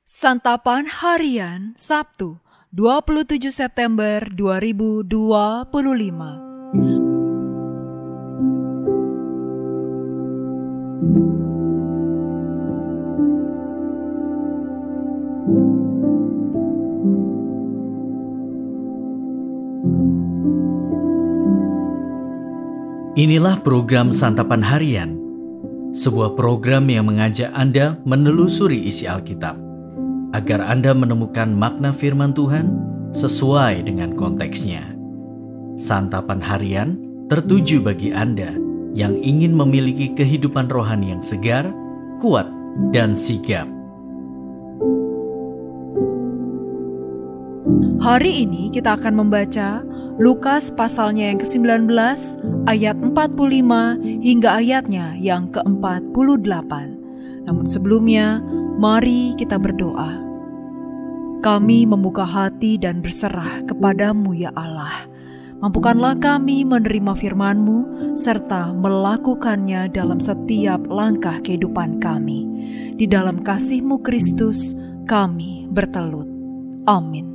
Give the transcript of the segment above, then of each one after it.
Santapan Harian Sabtu 27 September 2025. Inilah program Santapan Harian, sebuah program yang mengajak Anda menelusuri isi Alkitab agar Anda menemukan makna firman Tuhan sesuai dengan konteksnya. Santapan Harian tertuju bagi Anda yang ingin memiliki kehidupan rohani yang segar, kuat, dan sigap. Hari ini kita akan membaca Lukas pasalnya yang ke-19 ayat 45 hingga ayatnya yang ke-48. Namun sebelumnya, mari kita berdoa. Kami membuka hati dan berserah kepadamu ya Allah. Mampukanlah kami menerima firman-Mu serta melakukannya dalam setiap langkah kehidupan kami. Di dalam kasih-Mu Kristus kami bertelut. Amin.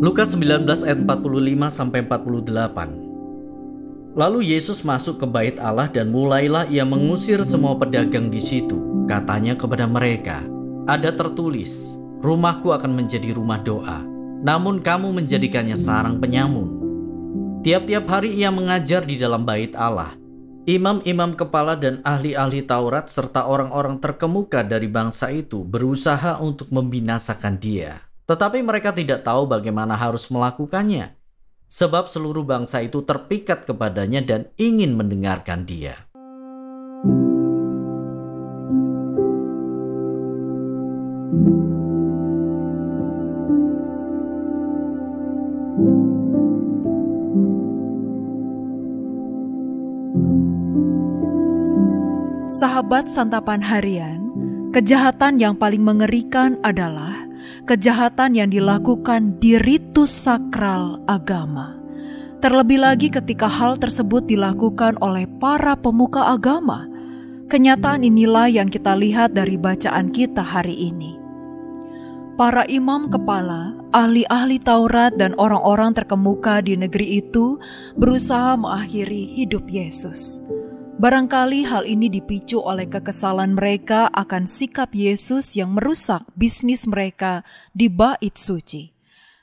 Lukas 19 ayat 45-48. Lalu Yesus masuk ke bait Allah dan mulailah ia mengusir semua pedagang di situ. Katanya kepada mereka, ada tertulis, rumahku akan menjadi rumah doa, namun kamu menjadikannya sarang penyamun. Tiap-tiap hari ia mengajar di dalam bait Allah. Imam-imam kepala dan ahli-ahli Taurat serta orang-orang terkemuka dari bangsa itu berusaha untuk membinasakan dia. Tetapi mereka tidak tahu bagaimana harus melakukannya, sebab seluruh bangsa itu terpikat kepadanya dan ingin mendengarkan dia. Sahabat Santapan Harian, kejahatan yang paling mengerikan adalah kejahatan yang dilakukan di ritus sakral agama. Terlebih lagi ketika hal tersebut dilakukan oleh para pemuka agama. Kenyataan inilah yang kita lihat dari bacaan kita hari ini. Para imam kepala, ahli-ahli Taurat dan orang-orang terkemuka di negeri itu berusaha mengakhiri hidup Yesus. Barangkali hal ini dipicu oleh kekesalan mereka akan sikap Yesus yang merusak bisnis mereka di bait suci.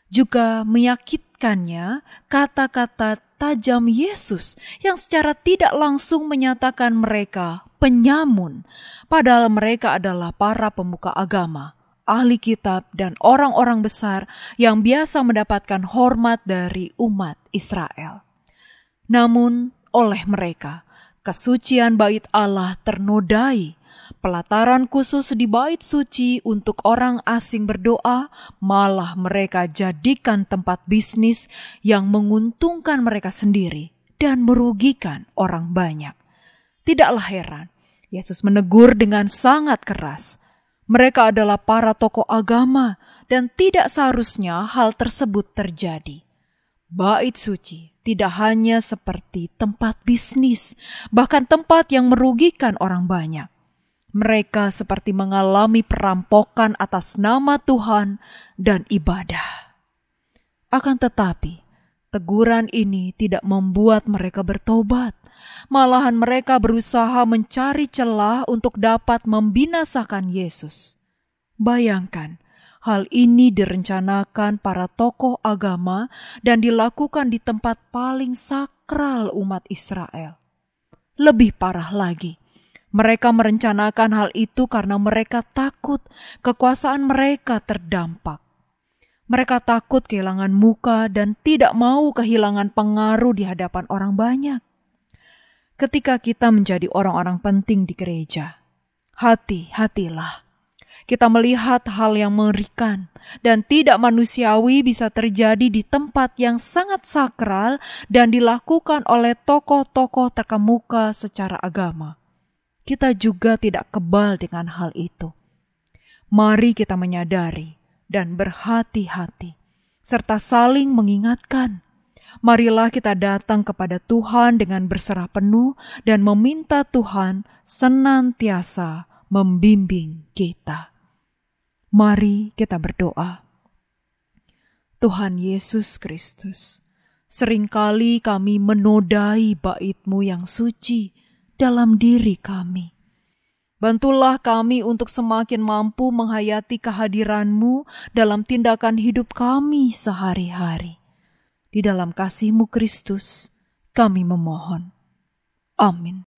Juga menyakitkannya kata-kata tajam Yesus yang secara tidak langsung menyatakan mereka penyamun, padahal mereka adalah para pemuka agama, ahli kitab, dan orang-orang besar yang biasa mendapatkan hormat dari umat Israel. Namun oleh mereka, kesucian bait Allah ternodai. Pelataran khusus di bait suci untuk orang asing berdoa malah mereka jadikan tempat bisnis yang menguntungkan mereka sendiri dan merugikan orang banyak. Tidaklah heran, Yesus menegur dengan sangat keras. Mereka adalah para tokoh agama dan tidak seharusnya hal tersebut terjadi. Bait suci tidak hanya seperti tempat bisnis, bahkan tempat yang merugikan orang banyak. Mereka seperti mengalami perampokan atas nama Tuhan dan ibadah. Akan tetapi, teguran ini tidak membuat mereka bertobat. Malahan mereka berusaha mencari celah untuk dapat membinasakan Yesus. Bayangkan, hal ini direncanakan para tokoh agama dan dilakukan di tempat paling sakral umat Israel. Lebih parah lagi, mereka merencanakan hal itu karena mereka takut kekuasaan mereka terdampak. Mereka takut kehilangan muka dan tidak mau kehilangan pengaruh di hadapan orang banyak. Ketika kita menjadi orang-orang penting di gereja, hati-hatilah. Kita melihat hal yang mengerikan dan tidak manusiawi bisa terjadi di tempat yang sangat sakral dan dilakukan oleh tokoh-tokoh terkemuka secara agama. Kita juga tidak kebal dengan hal itu. Mari kita menyadari dan berhati-hati, serta saling mengingatkan. Marilah kita datang kepada Tuhan dengan berserah penuh dan meminta Tuhan senantiasa membimbing kita. Mari kita berdoa. Tuhan Yesus Kristus, seringkali kami menodai bait-Mu yang suci dalam diri kami. Bantulah kami untuk semakin mampu menghayati kehadiran-Mu dalam tindakan hidup kami sehari-hari. Di dalam kasih-Mu Kristus, kami memohon. Amin.